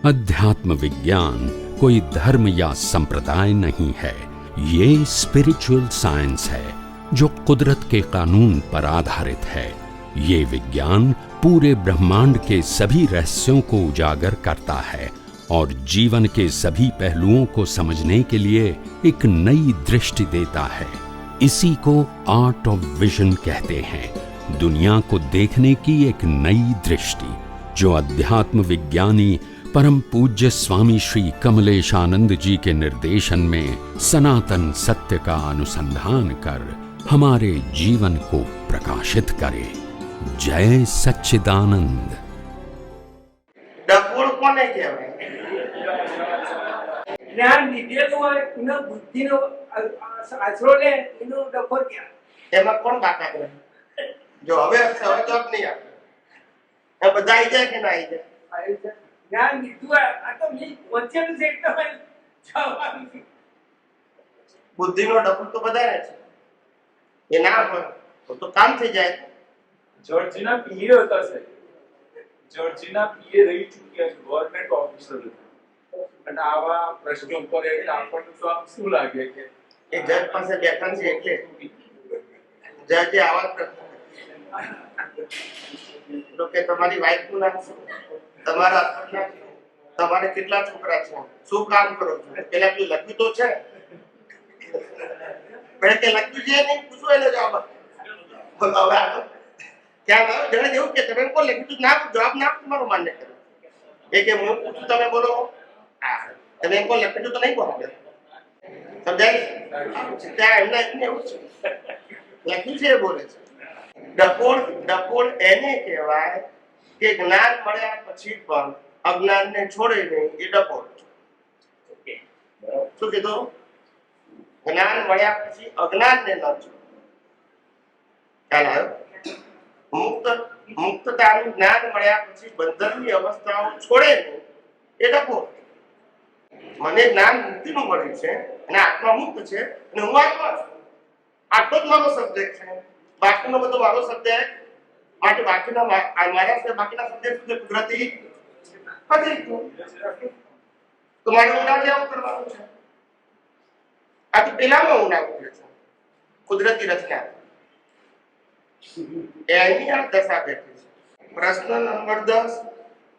अध्यात्म विज्ञान कोई धर्म या संप्रदाय नहीं है, ये स्पिरिचुअल साइंस है जो कुदरत के कानून पर आधारित है। ये विज्ञान पूरे ब्रह्मांड के सभी रहस्यों को उजागर करता है और जीवन के सभी पहलुओं को समझने के लिए एक नई दृष्टि देता है। इसी को आर्ट ऑफ विजन कहते हैं, दुनिया को देखने की एक नई दृष्टि, जो अध्यात्म विज्ञानी परम पूज्य स्वामी श्री कमलेशानंद जी के निर्देशन में सनातन सत्य का अनुसंधान कर हमारे जीवन को प्रकाशित करे। जय सच्चिदानंद। ડકોર કોને કહેવાય? જ્ઞાન લીધેલું હોય એનો બુદ્ધિનો આશરો લે એનો ડકોર કહેવાય. એમાં કોણ બાકા કરે? જો હવે જવાબ નહીં આપે એ બધા આવી જાય કે ના આવી જાય? જ્ઞાન લીધું હોય આ તો મેં વચ્ચેનું છે એકદમ જવાનું છે. બુદ્ધિનો ડકોર તો બધાને છે, એ ના હોય તો કામ થઈ જાય. જર્જીના પીએ હતા સાહેબ, જર્જીના પીએ રહી ચૂક્યા છે, ગવર્નમેન્ટ ઓફિસર હતા, અને આવા પ્રશ્નો પર આપણને તો આમ શું લાગે કે એ જજ પાસે બેઠા છે એટલે જજે આવા પ્રશ્ન તો કે તમારી વાઈફનું નામ શું, તમારા હસબન્ડના શું? તમારે કેટલા છોકરા છે, શું કામ કરો છો? પેલા પેલું લખ્યું તો છે, પણ કે લખ્યું છે નહીં પૂછો એટલે જવાબ આપો. હવે આ તો ક્યાં આવ્યો જણે એવું કે તમે કોણ લખ્યું તું ના જવાબ ના તમારો માન્ય કરો. એ કે હું પૂછું તમે બોલો. હા તમે કોણ લખ્યું તો નહીં બોલો. સમજાય? ત્યાં એમના એવું છે લખ્યું છે એ બોલે છે. ડકોળ એને કહેવાય કે જ્ઞાન મળ્યા પછી પણ અજ્ઞાનને છોડે નહીં, એ ડકોળ. શું કીધું? જ્ઞાન મળ્યા પછી અજ્ઞાનને ન છોડે. ખ્યાલ આવ્યો? મુક્તતાનું જ્ઞાન મળ્યા પછી બંધનની અવસ્થાઓ છોડે નહીં, એ ડકોળ. મને જ્ઞાન મુક્તિનું મળ્યું છે અને આત્મા મુક્ત છે અને હું આત્મા છું, આટલો જ મારો સબ્જેક્ટ છે, બાકીનો બધો મારો સબ્જેક્ટ. માટે બાકીના મારા છે બાકીના સબ્જેક્ટ સુધી કુદરતી પતી ગયું. તો મારે ઊંડા કેવું કરવાનું છે? આ તો પેલામાં ઊંડા ઉતરે છે કુદરતી રચના. એની આ દશા બેઠી છે. પ્રશ્ન નંબર 10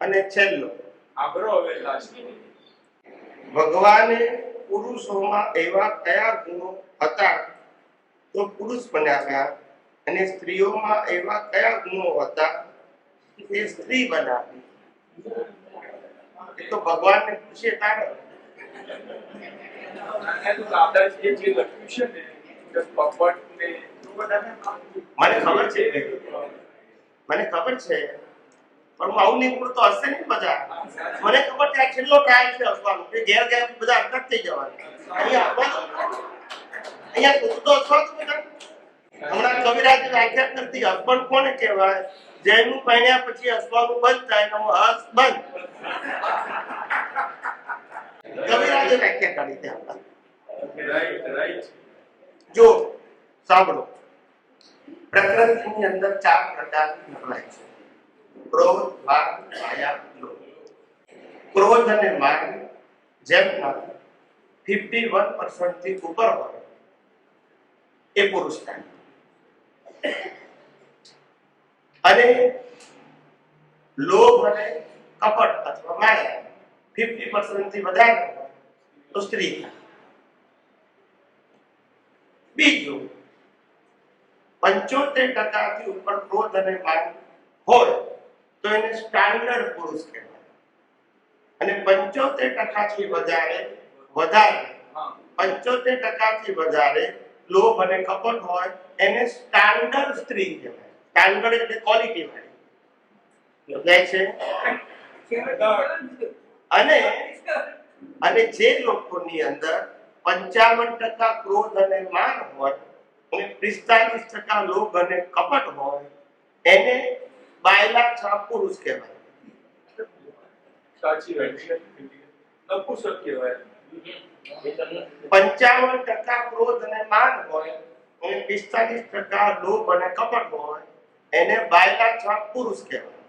અને છેલ્લો. આબરો હવે લાસ્ટ. ભગવાને પુરુષોમાં એવા કયા ગુણો હતા તો પુરુષ બનાવ્યા, અને સ્ત્રીઓમાં એવા કયા ગુણો હતા તે સ્ત્રી બનાવી? એ તો ભગવાનને પૂછે તારે. દાદાજીએ જે લખ્યું છે ને કે કપટ ને મને ખબર છે પણ હું આવું નહીં તો હશે નહીં બધા. મને ખબર છે આ છેલ્લો ટ્રાયલ છે હસવાનું, કે ઘેર ઘેર બધા અટક થઈ જવાના. અહીંયા તો છો બધા. હમણાં કવિરાજે વ્યાખ્યા કરતી હસબન્ડ કોને કહેવાય? જેનું પહેણ્યા પછી હસવાનું બંધ થાય તો હસ બંધ. કવિરાજે વ્યાખ્યા કરી ત્યાં. રાઈટ. જો સાંભળો, પ્રકૃતિની અંદર 4 પ્રકાર નકળાય છે: ક્રોધ, માન, માયા, લોભ. ક્રોધ અને માન જેમના 51% થી ઉપર હોય એ પુરુષ થાય, અને લોભ અને કપટ અથવા માયા 50% થી વધારે હોય તો સ્ત્રી થાય. બીજું 75% થી ઉપર ક્રોધ અને માન હોય તો એને સ્ટાન્ડર્ડ પુરુષ કહેવાય, અને 75% થી વધારે 75% થી વધારે લોભ અને કપટ હોય એને સ્ટાન્ડર્ડ સ્ત્રી કહેવાય. સ્ટાન્ડર્ડ એટલે ક્વોલિટી વાળી. અને જે લોકોની અંદર 55% ક્રોધ અને માન હોય અને 45% લોભ અને કપટ હોય એને બાયલા છાપ પુરુષ કહેવાય. સાચી વાત છે. નપુંસક કહેવાય. 55% ક્રોધ અને માન હોય અને 45% લોભ અને કપટ હોય એને બાયલા છાપ પુરુષ કહેવાય.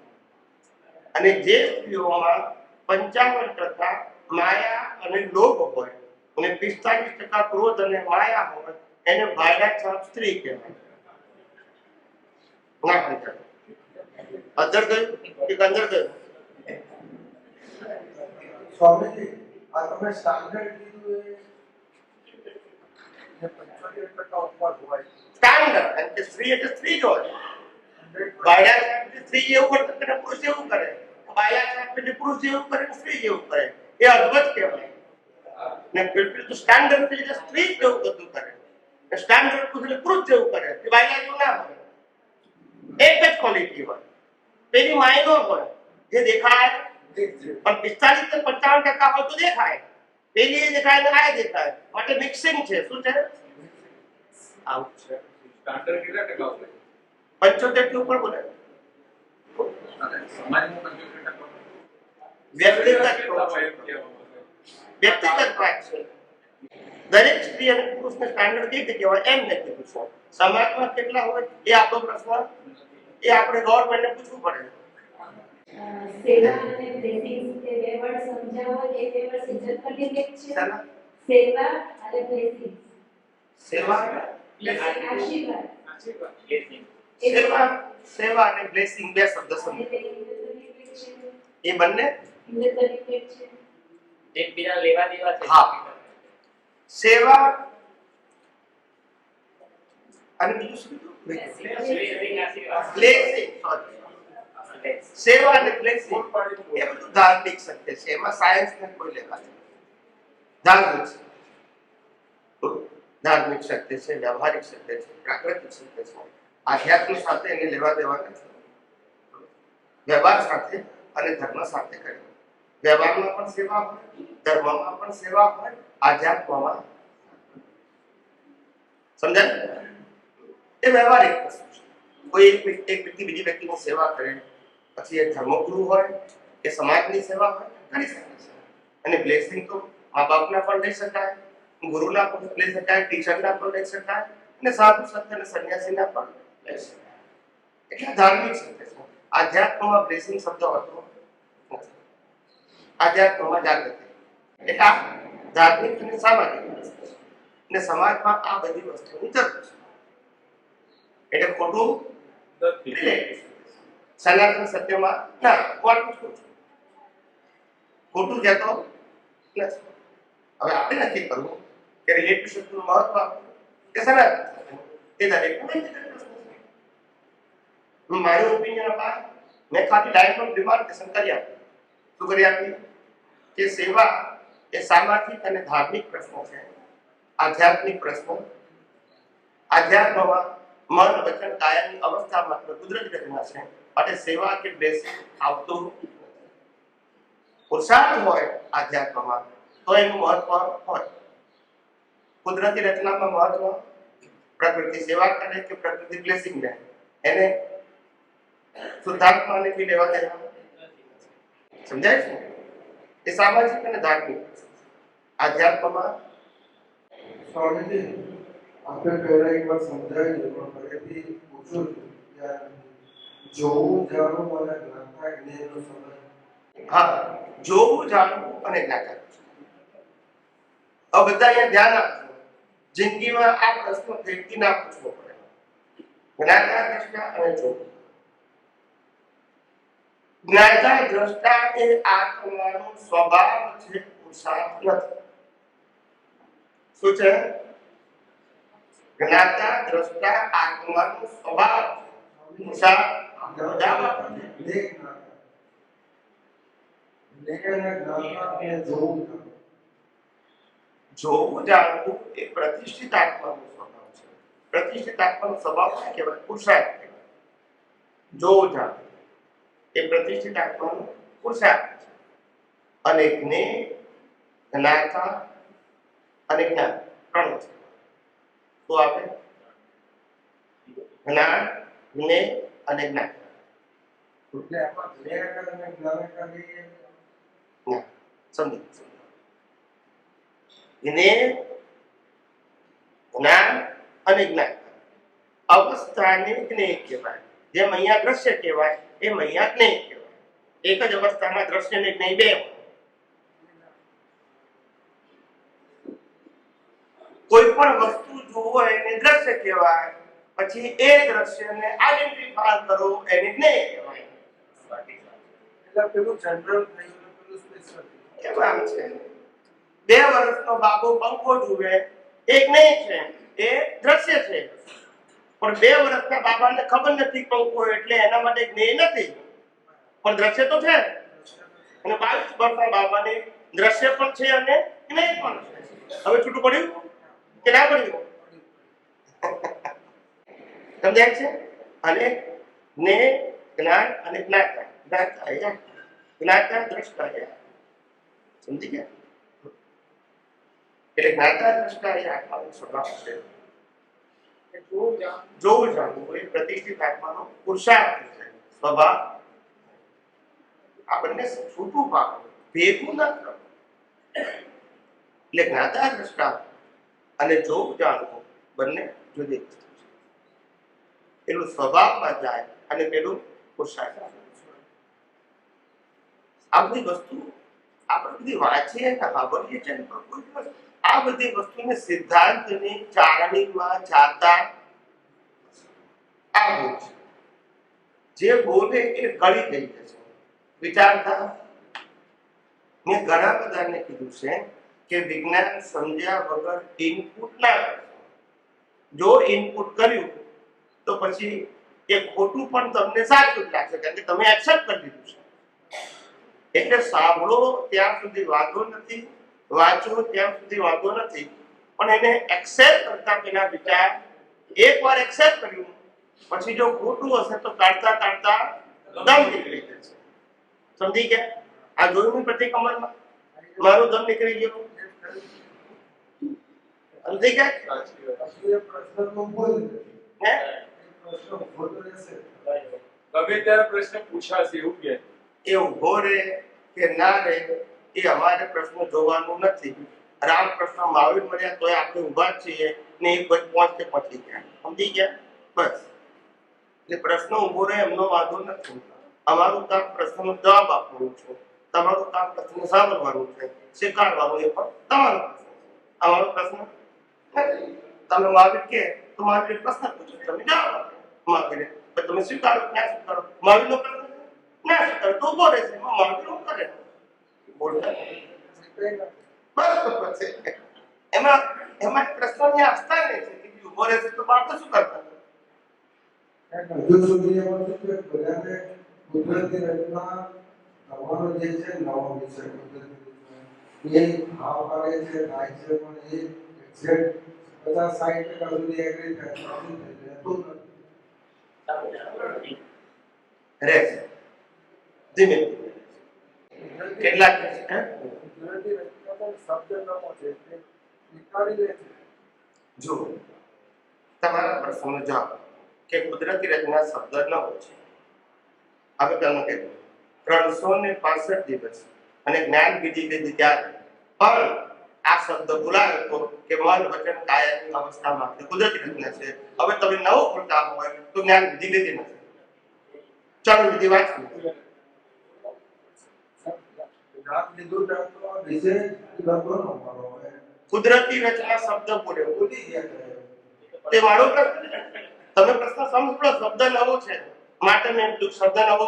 અને જે સ્ત્રીઓમાં 55% માયા અને લોભ હોય અને 45% ક્રોધ અને માયા હોય એને ભાયલા છાપ સ્ત્રી કહેવાય. ના સમજાય? અંદર ગયું કે અંદર ગયું? સ્વામીજી, આ તમે સ્ટાન્ડર્ડ કીધું એ 75% ઉપર હોય. સ્ટાન્ડર્ડ અને કે સ્ત્રી એટલે સ્ત્રી જ હોય. ભાયલા છાપ એટલે સ્ત્રી જેવું વર્તન કરે, પુરુષ જેવું કરે. ભાયલા છાપ એટલે પુરુષ જેવું કરે, સ્ત્રી જેવું કરે. એ અદ્ભુત કહેવાય. ને બિલકુલ તો સ્ટાન્ડર્ડ એટલે સ્ત્રી જેવું બધું કરે. સ્ટાન્ડર્ડ પુરુષ એટલે પુરુષ જેવું કરે. એ ભાયલા જેવું ના હોય. એક જ ક્વોલિટી હોય. પેલી માઇનોર હોય જે દેખાય પણ 45 થી 55% હોય તો દેખાય. પેલી એ દેખાય ને આ દેખાય. માટે મિક્સિંગ છે. શું છે? આવું છે. સ્ટાન્ડર્ડ કેટલા ટકા હોય? 75 થી ઉપર બોલે. અને સમાજમાં 75% વ્યક્તિગત કેટલા હોય એમ કહેવામાં આવે? વ્યક્તિગત વાત છે. દરેક સ્ત્રી અને પુરુષને સ્ટાન્ડર્ડ કઈ રીતે કહેવાય એમ નથી પૂછવું. સમાજમાં કેટલા હોય એ આપણો પ્રશ્ન, એ આપણે ગવર્નમેન્ટને પૂછવું પડે. સેવા અને બ્લેસિંગ એ બે વર્ડ સમજાવો. એ બે વર્ડ સિંચન કરીને એક છે. ચાલો. સેવા અને બ્લેસિંગ. સેવા આશીર્વાદ. સેવા અને બ્લેસિંગ બે શબ્દ સમજો. એ બંને એકબીજા લેવા દેવા છે. હા. સેવા અને બીજું શું કીધું? બ્લેસિંગ, આશીર્વાદ. બ્લેસિંગ. સેવા અને બ્લેસિંગ એ બધું ધાર્મિક સત્ય છે. એમાં સાયન્સ ને કોઈ લેવા નથી. ધાર્મિક સત્ય, ધાર્મિક સત્ય છે, વ્યવહારિક સત્ય છે, પ્રાકૃતિક સત્ય છે. આધ્યાત્મ સાથે એને લેવા દેવા નથી. વ્યવહાર સાથે અને ધર્મ સાથે કરે. વ્યવહારમાં પણ સેવા હોય, ધર્મમાં પણ સેવા હોય, આધ્યાત્મમાં. સમજાય? એ વ્યવહારિક વસ્તુ છે. કોઈ એક વ્યક્તિ બીજી વ્યક્તિની સેવા કરે, પછી એ ધર્મગુરુ હોય કે સમાજની સેવા હોય, કરી શકે છે. અને બ્લેસિંગ તો મા બાપના પણ લઈ શકાય, ગુરુના પણ લઈ શકાય, ટીચરના પણ લઈ શકાય, અને સાધુ સંત અને સંન્યાસીના પણ લઈ શકાય. એટલે ધાર્મિક સત્ય છે. આધ્યાત્મમાં બ્લેસિંગ શબ્દ હોતો નથી. આધ્યાત્મમાં જાગૃતિ. એટલે આ ધાર્મિક અને સામાજિક વસ્તુ છે. અને સમાજમાં આ બધી વસ્તુની જરૂર છે. એટલે ખોટું નથી. સનાતન સત્યમાં ના ખોટું ખોટું જતો નથી. હવે આપણે નક્કી કરવું કે રિલેટિવ શબ્દનું મહત્વ આપવું કે સનાતન સત્ય. એ દરેક મારું ઓપિનિયન આપા. મેં ખાલી લાઈન ઓફ ડિમાર્કેશન કરી આપી. શું કરી આપી? કે સેવા એ સામાજિક અને ધાર્મિક પ્રશ્નો છે, આધ્યાત્મિક પ્રશ્નો. આધ્યાત્મમાં મન વચન કાયાની અવસ્થા માત્ર કુદરતી ઘટના છે. માટે સેવા કે બ્લેસિંગ આવતું નથી. પુરુષાર્થ હોય આધ્યાત્મમાં તો એનું મહત્વ હોય. કુદરતી રચનામાં મહત્વ, પ્રકૃતિ સેવા કરે કે પ્રકૃતિ બ્લેસિંગ લે, એને શુદ્ધાત્માને બી લેવા દેવા. સમજાય છે? એ સામાજિક અને ધાર્મિક. આધ્યાત્મમાં સ્વામીજી, આપણે પહેલા એક વાર સમજાવી દીધું, પણ ફરીથી પૂછું છું કે જોવું, જાણવું અને જ્ઞાતા જ્ઞેયનો સંબંધ. હા, જોવું, જાણવું અને જ્ઞાતા. હવે બધા અહીંયા ધ્યાન આપજો. જિંદગીમાં આ પ્રશ્ન ફેરથી ના પૂછવો પડે. જ્ઞાતા દ્રષ્ટા અને જોવું. જ્ઞાતા દ્રષ્ટા એ આત્માનો સ્વભાવ છે, પુરુષાર્થ નથી. શું છે? જ્ઞાતા દ્રષ્ટા આત્માનો સ્વભાવ, પુરુષાર્થ જોવું જાણવું એ પ્રતિષ્ઠિત આત્માનો સ્વભાવ છે. પ્રતિષ્ઠિત આત્માનો સ્વભાવ શું કહેવાય? પુરુષાર્થ કહેવાય. જોવું જાણવું એ પ્રતિષ્ઠિત આત્માનો પુરુષાર્થ છે. અને જ્ઞાતા અને જ્ઞાન ત્રણ છે. તો આપણે જ્ઞાન, જ્ઞેય અને જ્ઞાન. એટલે આમાં જ્ઞાન અને જ્ઞાનકારી સમજો. જ્ઞેય, જ્ઞાન અને જ્ઞાન અવસ્થાને જ્ઞેય કહેવાય. જેમ અહીંયા દ્રશ્ય કહેવાય એમ અહીંયા જ્ઞેય કહેવાય. એક જ અવસ્થામાં દ્રશ્ય ને જ્ઞેય બે હોય. કોઈ પણ વસ્તુ જુઓ એને દ્રશ્ય કહેવાય, પછી એ દ્રશ્યને આઈડેન્ટિફાય કરો એને જ્ઞેય કહેવાય. એટલે પેલું જનરલ થઈ ગયું, પેલું સ્પેશિયલ. કેમ આમ છે? 2 વર્ષનો બાબો પંખો જુએ એ જ્ઞેય છે, એ દ્રશ્ય છે. પણ 2 વર્ષના બાબાને ખબર નથી પંખો એટલે એના માટે જ્ઞેય નથી, પણ દ્રશ્ય તો છે. અને 22 વર્ષના બાબાને દ્રશ્ય પણ છે અને જ્ઞેય પણ છે. હવે છૂટું પડ્યું કે ના પડ્યું? સમજાય છે? અને જ્ઞેય, જ્ઞાન અને જ્ઞાતા. જ્ઞાતા દ્રષ્ટા. સમજી ગયા? એટલે જ્ઞાતા દ્રષ્ટા એ આત્માનો સ્વભાવ છે. જોવું જાણવું એ પ્રતિષ્ઠિત આત્માનો પુરુષાર્થ છે, સ્વભાવ. આ બંને છૂટું પાડો, ભેગું ન કરો. એટલે જ્ઞાતા દ્રષ્ટા અને જોવું જાણવું બંને જુદી વસ્તુ છે. પેલું સ્વભાવમાં જાય અને પેલું પુરુષાર્થ. આ બધી વસ્તુ આપણે બધી વાંચીએ કે સાંભળીએ છીએ, આ બધી વસ્તુને સિદ્ધાંતની ચારણીમાં જાતા આવું છે. જે બોલે એ ગળી થઈ જશે. વિચારતા મેં ઘણા બધાને કીધું છે કે વિજ્ઞાન સમજ્યા વગર ઇનપુટ ના કરશો. જો ઇનપુટ કર્યું તો પછી એ ખોટું પણ તમને સાચું જ લાગશે, કારણ કે તમે એક્સેપ્ટ કરી દીધું છે. એટલે સાંભળો ત્યાં સુધી વાંધો નથી, વાંચો ત્યાં સુધી વાંધો નથી, પણ એને એક્સેપ્ટ કરતા પેલા વિચાર એકવાર એક્સેપ્ટ કર્યું પછી જો ખોટું હશે તો કાઢતા કાઢતા દમ નીકળી જશે. સમજી ગયા? આ જોયું પ્રતિક્રમણમાં મારું દમ નીકળી ગયો. સમજી ગયા? પછી એ પ્રશ્નનો બોલ હે? પ્રશ્ન ઉભો તો રહેશે. ગમે ત્યારે પ્રશ્ન પૂછાશે એવું કે એ ઉભો રહે કે ના રહે એ અમારે પ્રશ્ન જોવાનું નથી. રામકૃષ્ણ મહાવીર મળ્યા તોય આપણે ઊભા જ છીએ ને એક બસ પહોંચતે પહોંચી ગયા. સમજી ગયા? બસ. એટલે પ્રશ્ન ઉભો રહે એમનો વાંધો નથી. અમારું કામ પ્રશ્નનો જવાબ આપવાનું છે, તમારું કામ પ્રશ્ન સાંભળવાનું છે, સ્વીકારવાનું એ પણ તમારો પ્રશ્ન છે. અમારો પ્રશ્ન નથી. તમે મહાવીર કે તો મહાવીર પ્રશ્ન પૂછો, તમે જવાબ આપો. મહાવીરે તમે સ્વીકારો ના સ્વીકારો, મહાવીરનો પ્રશ્ન ના સ્વીકારો તો ઉભો રહેશે. મહાવીર શું કરે? બોલતા બસ. એમાં પ્રશ્નની આસ્થા નહીં છે કે ઉભો રહેશે તો બાળકો શું કરતા? હજુ સુધી એમાં શું છે, બધાને કુદરતી રચના તમારો જે છે નવો વિષય કુદરતી રચના એ ભાવ કરે છે, થાય છે, પણ એ એક્ઝેક્ટ 50-60% સુધી એગ્રી રહેતું નથી. રહેશે ધીમે ધીમે. કેટલાક કુદરતી રચના પણ શબ્દ નવો છે એટલે સ્વીકારી લે છે. જો તમારા પ્રશ્નનો જવાબ કે કુદરતી રચના શબ્દ નવો છે. હવે તમે કહ્યું 365 દિવસ અને જ્ઞાન વિધિ લીધી ત્યારે પણ આ શબ્દ બોલાયો તો કે મન વચન કાયાની અવસ્થામાં કુદરતી રચના છે. હવે તમે નવો બોલતા હોય તો જ્ઞાન વિધિ લીધી નથી. ચાલો વિધિ વાંચી. નામ લીધું તો આ વિષય લખવાનો મારો હવે કુદરતી રચના શબ્દ બોલ્યો, ભૂલી ગયા છે. તે મારો પ્રશ્ન છે. તમે પ્રશ્ન સમજો. શબ્દ નવો છે માટે મેં કીધું શબ્દ નવો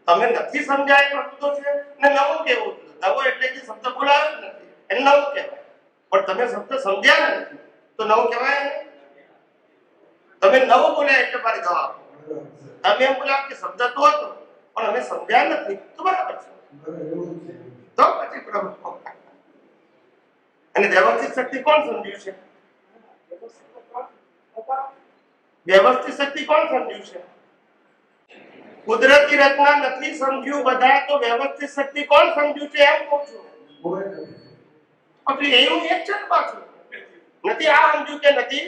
તમે નથી સમજાય વસ્તુ છે ને નવો કેવો? નવો એટલે કે શબ્દ બોલાયો જ નથી એને નવો કહેવાય. પણ તમે શબ્દ સમજ્યા નથી તો નવો કહેવાય ને? તમે નવો બોલ્યા એટલે મારે જવાબ. તમે એમ બોલ્યા કે શબ્દ તો હતો પણ અમે સમજ્યા નથી તો બરાબર છે. એવું છે. તો પછી પ્રભુ અને વ્યવસ્થિત શક્તિ કોણ સમજ્યું છે? વ્યવસ્થિત શક્તિ કોણ સમજ્યું છે? કુદરતી રચના નથી સમજ્યું બધા, તો વ્યવસ્થિત શક્તિ કોણ સમજ્યું છે એમ કહું છું. કોઈ નથી. પછી એવું એક છે ને પાછું નથી આ સમજ્યું કે નથી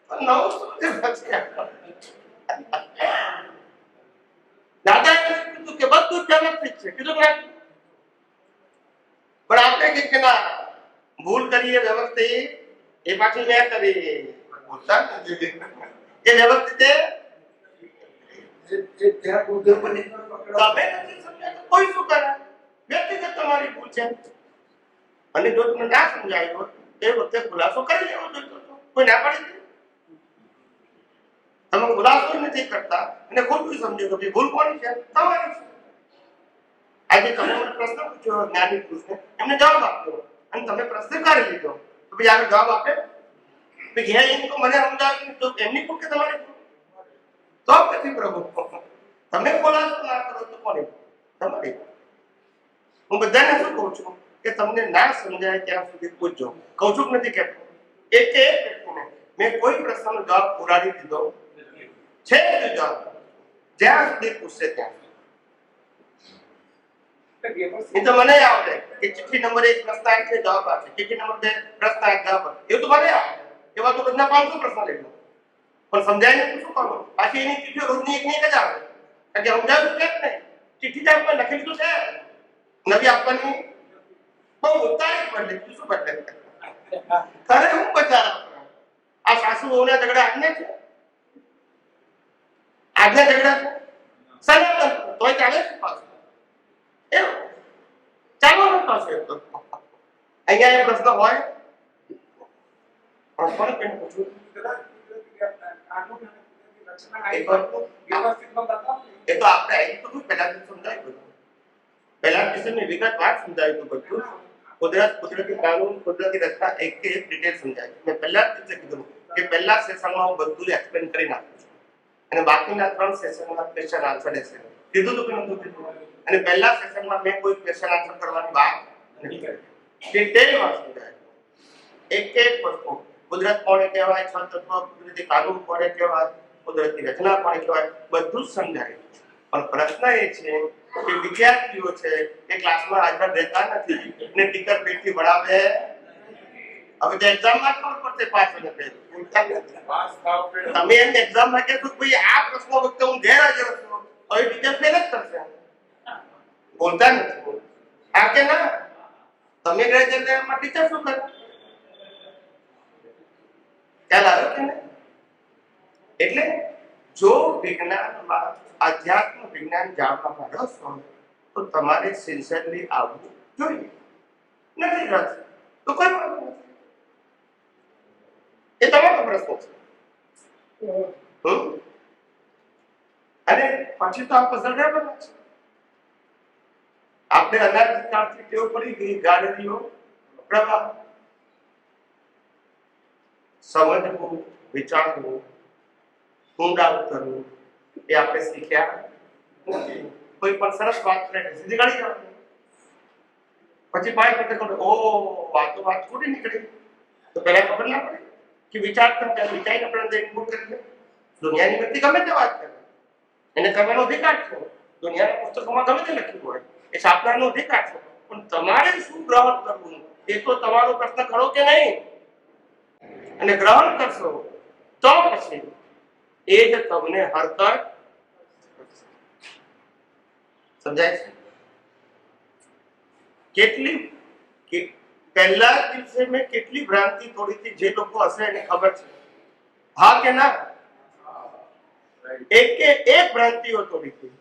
નવું શું છે પછી? દાદાએ કીધું કે બધું વ્યવસ્થિત છે, કીધું કે પણ આપણે કહીએ કે ના ભૂલ કરીએ વ્યવસ્થિત એ પાછી મેં કરી બોલતા નથી. એ વ્યવસ્થિત જે ત્યાં કુદરતી રચના તમે નથી સમજ્યા તો કોઈ શું કરે? વ્યક્તિગત તમારી ભૂલ છે. અને જો તમને ના સમજાય હોય એ વખતે ખુલાસો કરી લેવો જોઈએ તો. કોઈ ના પાડી દે? તમે ખુલાસો નથી કરતા અને ખોટું સમજો કે ભૂલ કોની છે? તમારી છે. આજે તમે મને પ્રશ્ન પૂછ્યો જ્ઞાની પુરુષને, એમને જવાબ આપ્યો અને તમે પ્રશ્ન કરી લીધો તો પછી આગળ જવાબ આપે? ઘેર એમ તો મને સમજાવ્યું તો એમની ભૂલ કે તમારી ભૂલ? તો પછી પ્રભુ તમે ખુલાસો ના કરો તો કોની? તમારી. હું બધાને શું કહું છું કે તમને ના સમજાય ત્યાં સુધી પૂછજો. કહું છું નથી કહેતો. એક વ્યક્તિને મેં કોઈ પ્રશ્નનો જવાબ પુરાડી દીધો છે જવાબ જ્યાં સુધી પૂછશે ત્યાં. એ તો મને આવડે કે ચિઠ્ઠી નંબર 1 પ્રશ્ન આવે છે જવાબ આપે, ચિઠ્ઠી નંબર 2 પ્રશ્ન આવે જવાબ આપે, એ તો મને આવડે. એવા તો બધા 500 પ્રશ્ન લઈ લો પણ સમજાય નહીં તો શું કરવું? પાછી એની ચિઠ્ઠીઓ રોજની એક જ આવે કારણ કે સમજાવ્યું છે જ નહીં. ચિઠ્ઠી તો આપણે લખી દીધું છે, નવી આપવાની બહુ ઉતારી બદલે શું બદલે? તારે હું બચારા આ સાસુ વહુના ઝઘડા આજના છે? આજના ઝઘડા છે સનાતન તોય ચાલે છે પાછું એવું ચાલો પાછું તો અહીંયા એ પ્રશ્ન હોય પણ કેમ પૂછું એ તો આપણે અહીં તો પહેલાથી સમજાવ્યું બધું. પહેલા વિષયની વિગતવાર સમજાવ્યું બધું. કુદરતી કાનૂન, કુદરતી રચના એક ડિટેલ સમજાવી. મેં પહેલા જ કીધું કે પહેલા સેશનમાં હું બધું એક્સપ્લેન કરી નાખું છું અને બાકીના 3 સેશનમાં ક્વેશ્ચન આન્સર રહેશે. કીધું તો કે નતું કીધું? અને પહેલા સેશનમાં મેં કોઈ ક્વેશ્ચન આન્સર કરવાની વાત નથી કરી. ડિટેલમાં સમજાવ્યું એક વસ્તુ. કુદરત કોને કહેવાય, 6 તત્વ, કુદરતી કાનૂન કોને કહેવાય, કુદરતી રચના કોને કહેવાય, બધું જ સમજાવ્યું. પણ પ્રશ્ન એ છે કે વિદ્યાર્થીઓ છે એ ક્લાસમાં હાજર રહેતા નથી ને ટીચર પેટથી ભણાવે. હવે તો એક્ઝામમાં ખબર પડશે પાસ અને ફેલ. તમે એમ એક્ઝામમાં કહેશો ભાઈ આ પ્રશ્ન વખતે હું ગેરહાજર છું તો એ ટીચર ફેલ જ કરશે. બોલતા નથી આ કે ના? તમે ગેરહાજર રહેવામાં ટીચર શું કરે? ખ્યાલ આવ્યો કે નહીં? એટલે જો વિજ્ઞાનમાં આધ્યાત્મ વિજ્ઞાન જાણવામાં રસ હોય તો તમારે સિન્સિયરલી આવવું જોઈએ. નથી રસ તો કોઈ વાંધો નથી. એ તમારો પ્રશ્ન છે. અને પછી તો આ પઝલ રહેવાના છે. આપણે અનાદિકાળથી ટેવ પડી ગઈ ગાડરીઓ પ્રવાહ. સમજવું, વિચારવું, ઊંડા ઉતરવું એ આપણે શીખ્યા નથી. કોઈ પણ સરસ વાત કરે સીધી ગાડી જવાનું પછી પાય કરતે કહો ઓ વાત ખોટી નીકળી તો પહેલા ખબર ના પડે કે વિચાર કરતા વિચારીને આપણે ઇનપુટ કરીએ. દુનિયાની વ્યક્તિ ગમે તે વાત કરે એને કરવાનો અધિકાર છે. દુનિયાના પુસ્તકોમાં ગમે તે લખ્યું હોય એ છાપવાનો અધિકાર છે. પણ તમારે શું ગ્રહણ કરવું એ તો તમારો પ્રશ્ન ખરો કે નહીં? અને ગ્રહણ કરશો તો પછી એ જ તમને હરકત સમજાય છે. કેટલી પહેલા દિવસે મેં કેટલી ભ્રાંતિ તોડી હતી જે લોકો હશે એને ખબર છે. હા કે ના? એક ભ્રાંતિઓ તોડી હતી.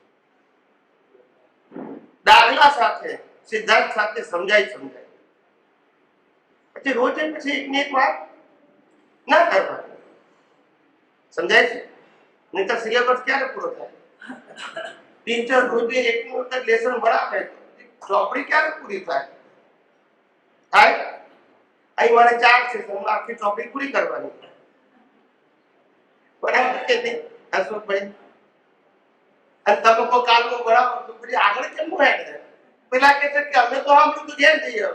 દાખલા સાથે સિદ્ધાંત સાથે સમજાય પછી રોજે પછી એકની એક વાત ના કરવાની. સમજાય છે? નહીં તો સિલેબસ ક્યારે પૂરો થાય? ટીચર રોજે એકનું એક લેસન ભણાવે ચોપડી ક્યારે પૂરી થાય? અહીં મારે 4 સેશનમાં આખી ચોપડી પૂરી કરવાની. બરાબર કે નહીં અશોકભાઈ? અને તમે કોઈ કાલનું ભણાવો તો પછી આગળ કેમ હેડ? પેલા કે છે કે અમે તો સાંભળ્યું તો ઘેર જઈએ.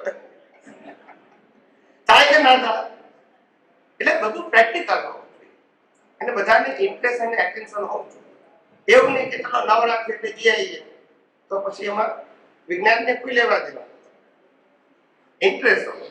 થાય કે ના થાય? એટલે બધું પ્રેક્ટિકલ હોવું જોઈએ અને બધાને ઇન્ટરેસ્ટ અને એટેન્શન હોવું જોઈએ. એવું નહીં કે ચલો નવરા છે એટલે જઈએ તો પછી એમાં વિજ્ઞાનને કોઈ લેવા દેવા. ઇન્ટરેસ્ટ હોવો.